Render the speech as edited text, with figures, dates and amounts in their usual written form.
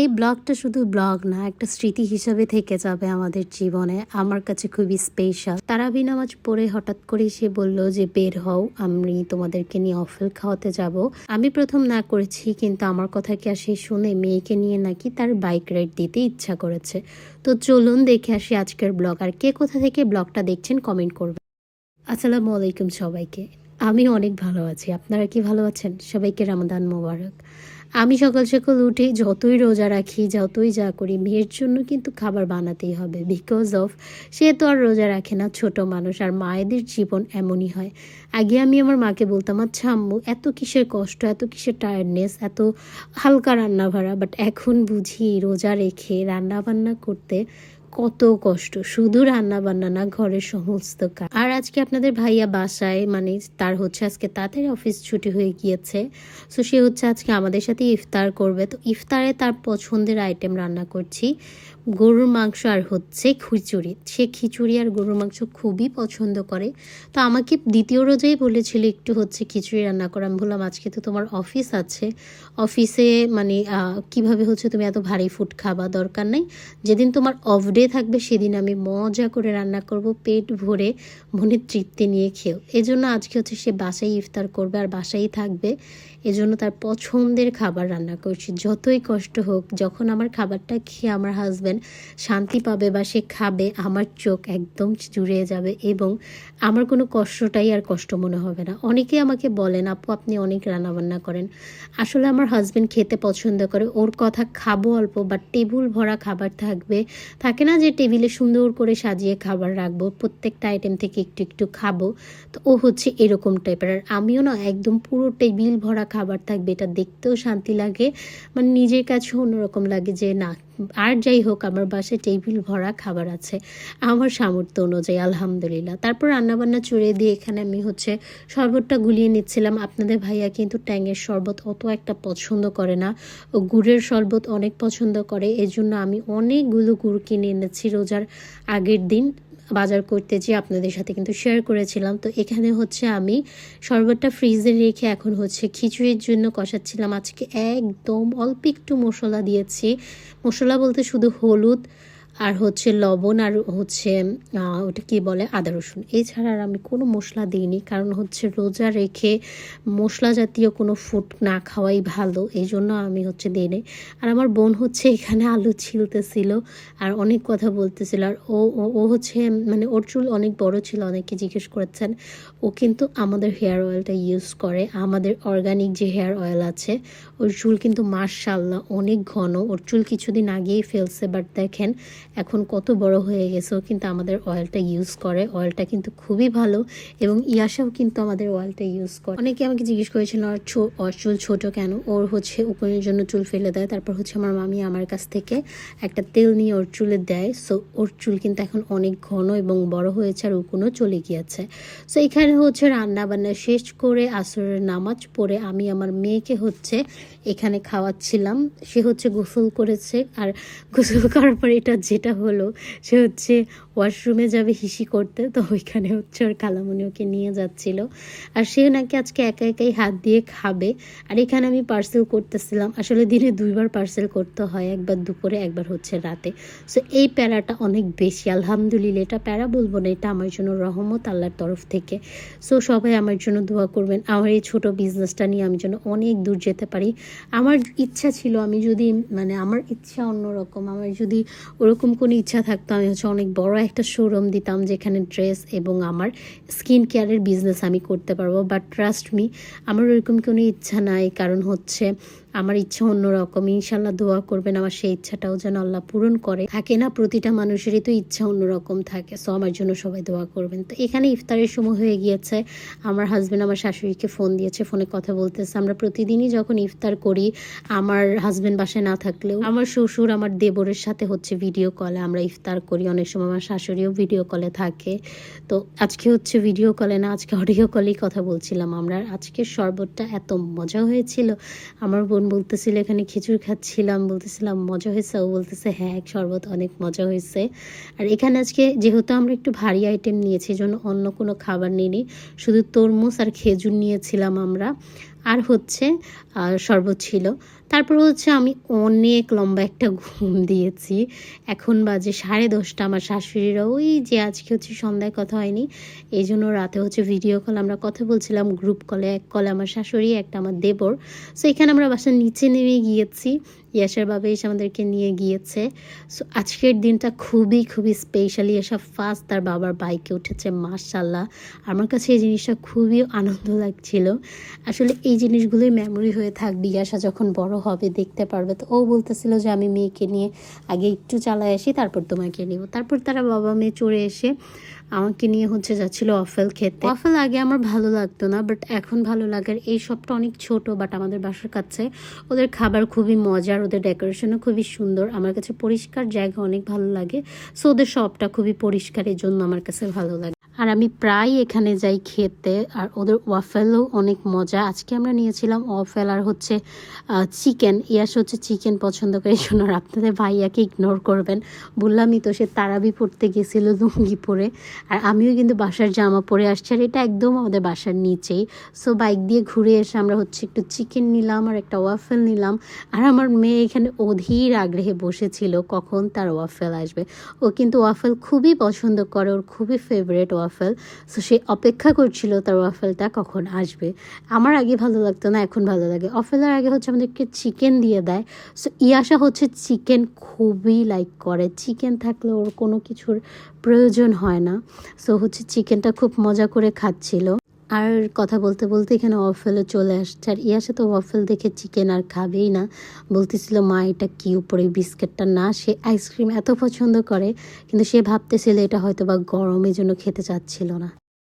এই ব্লগটা শুধু ব্লগ না, একটা স্মৃতি হিসাবে থেকে যাবে আমাদের জীবনে। আমার কাছে খুবই স্পেশাল। তারাবি নামাজ পড়ে হঠাৎ করে সে বলল যে বের হও, আমি তোমাদেরকে নিয়ে অফেল খাওয়াতে যাব। আমি প্রথম না করেছি, কিন্তু আমার কথা কি আর সে শুনে মেয়েকে নিয়ে নাকি তার বাইক রাইড দিতে ইচ্ছা করেছে। তো চলুন দেখে আসি আজকের ব্লগ। আর কে কোথা থেকে ব্লগটা দেখছেন কমেন্ট করবেন। আসসালামু আলাইকুম সবাইকে। আমি অনেক ভালো আছি, আপনারা কি ভালো আছেন? সবাইকে রমাদান মোবারক। আমি সকাল সকাল উঠে যতই রোজা রাখি, যতই যা করি, মেয়ের জন্য কিন্তু খাবার বানাতেই হবে। বিকজ অফ সে তো আর রোজা রাখে না, ছোট মানুষ, আর মায়েদের জীবন এমনই হয়। আগে আমি আমার মাকে বলতাম, আচ্ছা আম্মু এত কিসের কষ্ট, এত কিসের টায়ার্ডনেস, এত হালকা রান্না ভাড়া। বাট এখন বুঝি রোজা রেখে রান্না বান্না করতে কত কষ্ট। শুধু রান্না বান্না না, ঘরের সমস্ত কাজ। আর আজকে আপনাদের ভাইয়া বাসায়, মানে তার হচ্ছে আজকে তাড়াতাড়ি অফিস ছুটি হয়ে গিয়েছে। সো সে হচ্ছে আজকে আমাদের সাথে ইফতার করবে। তো ইফতারে তার পছন্দের আইটেম রান্না করছি, গরুর মাংস আর হচ্ছে খিচুড়ি। সে খিচুড়ি আর গরুর মাংস খুবই পছন্দ করে। তো আমাকে দ্বিতীয় রোজেই বলেছিল একটু হচ্ছে খিচুড়ি রান্না করা। আমি বললাম আজকে তো তোমার অফিস আছে, অফিসে মানে কিভাবে হচ্ছে তুমি এত ভারী ফুড খাবা, দরকার নেই। যেদিন তোমার অফ ডে থাকবে সেদিন আমি মজা করে রান্না করব, পেট ভরে মনের তৃপ্তি নিয়ে খেও। এজন্য আজকে হচ্ছে সে বাসায় ইফতার করবে আর বাসায় থাকবে। এজন্য তার পছন্দের খাবার রান্না করছি। যতই কষ্ট হোক, যখন আমার খাবারটা খেয়ে আমার হাজব্যান্ড শান্তি পাবে বা সে খাবে, আমার চোখ একদম জুড়িয়ে যাবে এবং আমার কোনো কষ্টটাই আর কষ্ট মনে হবে না। অনেকে আমাকে বলেন, আপু আপনি অনেক রান্নাবান্না করেন। আসলে আমার হাজব্যান্ড খেতে পছন্দ করে, ওর কথা খাবো অল্প, বাট টেবিল ভরা খাবার থাকবে। থাকে না যে টেবিলে সুন্দর করে সাজিয়ে খাবার রাখবো, প্রত্যেকটা আইটেম থেকে একটু একটু খাবো। তো ও হচ্ছে এরকম টাইপের। আর আমিও না, একদম পুরো টেবিল ভরা খাবার থাকবে, এটা দেখতেও শান্তি লাগে, মানে নিজের কাছেও অন্যরকম লাগে যে না। আর যাই হোক, আমার বাসায় টেবিল ভরা খাবার আছে আমার সামর্থ্য অনুযায়ী, আলহামদুলিল্লাহ। তারপর রান্নাবান্না চড়িয়ে দিয়ে এখানে আমি হচ্ছে শরবতটা গুলিয়ে নিচ্ছিলাম। আপনাদের ভাইয়া কিন্তু ট্যাঙের শরবত অত একটা পছন্দ করে না, ও গুড়ের শরবত অনেক পছন্দ করে। এজন্য আমি অনেকগুলো গুড় কিনে এনেছি রোজার আগের দিন বাজার করতে, যে আপনাদের সাথে কিন্তু শেয়ার করেছিলাম। তো এখানে হচ্ছে আমি শরবতটা ফ্রিজে রেখে এখন হচ্ছে খিচুড়ির জন্য কষাচ্ছিলাম। আজকে একদম অল্প একটু মশলা দিয়েছি। মশলা বলতে শুধু হলুদ আর হচ্ছে লবণ আর হচ্ছে ওটা কি বলে, আদা রসুন। এছাড়া আর আমি কোনো মশলা দিইনি, কারণ হচ্ছে রোজা রেখে মশলা জাতীয় কোনো ফুড না খাওয়াই ভালো, এই জন্য আমি হচ্ছে দিইনি। আর আমার বোন হচ্ছে এখানে আলু ছিলতেছিল আর অনেক কথা বলতেছিল। আর ও ও হচ্ছে মানে ওর চুল অনেক বড় ছিল, অনেকে জিজ্ঞেস করেছেন। ও কিন্তু আমাদের হেয়ার অয়েলটা ইউজ করে, আমাদের অর্গানিক যে হেয়ার অয়েল আছে। ওর চুল কিন্তু মাশাআল্লাহ অনেক ঘন। ওর চুল কিছুদিন আগেই ফেলছে, বাট দেখেন এখন কত বড় হয়ে গেছে। ও কিন্তু আমাদের অয়েলটা ইউজ করে, অয়েলটা কিন্তু খুবই ভালো। এবং ইয়াসাও কিন্তু আমাদের অয়েলটা ইউজ করে। অনেকে আমাকে জিজ্ঞেস করেছিল ওর চুল ছোট কেন। ওর হচ্ছে উপনের জন্য চুল ফেলে দেয়, তারপর হচ্ছে আমার মামি আমার কাছ থেকে একটা তেল নিয়ে ওর চুলে দেয়। সো ওর চুল কিন্তু এখন অনেক ঘন এবং বড় হয়েছে আর উকুনও চলে গিয়েছে। সো এখানে হচ্ছে রান্না বান্না শেষ করে আসরের নামাজ পড়ে আমি আমার মেয়েকে হচ্ছে এখানে খাওয়াচ্ছিলাম। সে হচ্ছে গোসল করেছে, আর গোসল করার পর এটা যেটা হলো, সে হচ্ছে ওয়াশরুমে যাবে হিসি করতে। তো ওইখানে হচ্ছে ওর খালামণি ওকে নিয়ে যাচ্ছিল, আর সে নাকি আজকে একা একাই হাত দিয়ে খাবে। আর এখানে আমি পার্সেল করতেছিলাম। আসলে দিনে দুইবার পার্সেল করতে হয়, একবার দুপুরে একবার হচ্ছে রাতে। সো এই প্যারাটা অনেক বেশি, আলহামদুলিল্লাহ। এটা প্যারা বলবো না, এটা আমার জন্য রহমত আল্লাহর তরফ থেকে। সো সবাই আমার জন্য দোয়া করবেন, আমার এই ছোট বিজনেসটা নিয়ে আমি যেন অনেক দূর যেতে পারি। আমার ইচ্ছা ছিল, আমি যদি মানে আমার ইচ্ছা অন্যরকম, আমার যদি ওরকম কোনো ইচ্ছা থাকতো, আমি হচ্ছে অনেক বড় একটা শোরুম দিতাম যেখানে ড্রেস এবং আমার স্কিন কেয়ারের বিজনেস আমি করতে পারবো। বাট ট্রাস্ট মি, আমার ওরকম কোনো ইচ্ছা নাই, কারণ হচ্ছে আমার ইচ্ছা অন্যরকম। ইনশাল্লাহ দোয়া করবেন আমার সেই ইচ্ছাটাও যেন আল্লাহ পূরণ করে। থাকে না, প্রতিটা মানুষেরই তো ইচ্ছা অন্যরকম থাকে। সো আমার জন্য সবাই দোয়া করবেন। তো এখানে ইফতারের সময় হয়ে গিয়েছে। আমার হাজব্যান্ড আমার শাশুড়িকে ফোন দিয়েছে, ফোনে কথা বলতেছে। আমরা প্রতিদিনই যখন ইফতার করি, আমার হাজব্যান্ড বাসায় না থাকলেও আমার শ্বশুর আমার দেবরের সাথে হচ্ছে ভিডিও কলে আমরা ইফতার করি। অনেক সময় আমার শাশুড়িও ভিডিও কলে থাকে। তো আজকে হচ্ছে ভিডিও কলে না, আজকে অডিও কলেই কথা বলছিলাম আমরা। আজকের শরবতটা এত মজা হয়েছিল। আমার বোন বলতেছিল এখানে খিচুড়ি খাচ্ছিলাম, বলতেছিলাম মজা হয়েছে, ও বলতেছে হ্যাঁ শরবত অনেক মজা হয়েছে। আর এখানে আজকে যেহেতু আমরা একটু ভারী আইটেম নিয়েছি, এই জন্য অন্য কোনো খাবার নিইনি, শুধু তরমুজ আর খেজুর নিয়েছিলাম আমরা, আর হচ্ছে শরবত ছিল। তারপর হচ্ছে আমি অনেক লম্বা একটা ঘুম দিয়েছি। এখন বাজে 10:30। আমার শাশুড়িরা ওই যে আজকে হচ্ছে সন্ধ্যায় কথা হয়নি, এই জন্য রাতে হচ্ছে ভিডিও কল আমরা কথা বলছিলাম গ্রুপ কলে। এক কলে আমার শাশুড়ি, একটা আমার দেবর। সো এখানে আমরা বাসার নিচে নেমে গিয়েছি, ইয়াসার বাবা এসে আমাদেরকে নিয়ে গিয়েছে। সো আজকের দিনটা খুবই খুবই স্পেশালি। ইয়াসা ফার্স্ট তার বাবার বাইকে উঠেছে, মাশাল্লাহ। আমার কাছে এই জিনিসটা খুবই আনন্দ লাগছিল। আসলে এই জিনিসগুলোই মেমোরি হয়ে থাকবে, ইয়াসা যখন বড় হবে দেখতে পারবে। তো ও বলতেছিল যে আমি মেয়েকে নিয়ে আগে একটু চালায় আসি, তারপর তোমাকে নিব। তারপর তারা বাবা মেয়ে চড়ে এসে আমাকে নিয়ে হচ্ছে যাচ্ছিল ওয়াফেল খেতে। ওয়াফেল আগে আমার ভালো লাগতো না, বাট এখন ভালো লাগার। এই শপটা অনেক ছোট, বাট আমাদের বাসার কাছে। ওদের খাবার খুবই মজার, ওদের ডেকোরেশনও খুবই সুন্দর। আমার কাছে পরিষ্কার জায়গা অনেক ভালো লাগে। সো ওদের শপটা খুবই পরিষ্কার, এই জন্য আমার কাছে ভালো লাগে। আর আমি প্রায় এখানে যাই খেতে। আর ওদের ওয়াফেলও অনেক মজা। আজকে আমরা নিয়েছিলাম ওয়াফেল আর হচ্ছে চিকেন। ইয়াস হচ্ছে চিকেন পছন্দ করে, এই জন্য আপনাদের ভাইয়াকে ইগনোর করবেন। বললামই তো, সে তারাবি পড়তে গেছিলো লুঙ্গি পরে। আর আমিও কিন্তু বাসার জামা পরে আসছি, আর এটা একদম আমাদের বাসার নিচেই। সো বাইক দিয়ে ঘুরে এসে আমরা হচ্ছে একটু চিকেন নিলাম আর একটা ওয়াফেল নিলাম। আর আমার মেয়ে এখানে অধীর আগ্রহে বসেছিল কখন তার ওয়াফেল আসবে। ও কিন্তু ওয়াফেল খুবই পছন্দ করে, ওর খুবই ফেভারিট ওয়াফেল। সো সে অপেক্ষা করছিল তার ওয়াফেলটা কখন আসবে। আমার আগে ভালো লাগতো না, এখন ভালো লাগে। ওয়াফেলের আগে হচ্ছে আমাদেরকে চিকেন দিয়ে দেয়। সো ইয়াসা হচ্ছে চিকেন খুবই লাইক করে, চিকেন থাকলে ওর কোনো কিছুর প্রয়োজন হয় না। সো হচ্ছে চিকেনটা খুব মজা করে খাচ্ছিল। আর কথা বলতে বলতে এখানে ওয়াফেলও চলে আসছে। আর ইয়াসা তো ওয়াফেল দেখে চিকেন আর খাবেই না, বলতেছিল মা এটা কি, উপরে বিস্কিটটা না। সে আইসক্রিম এত পছন্দ করে, কিন্তু সে ভাবতেছিল এটা হয়তো বা গরমের জন্য খেতে চাচ্ছিল না।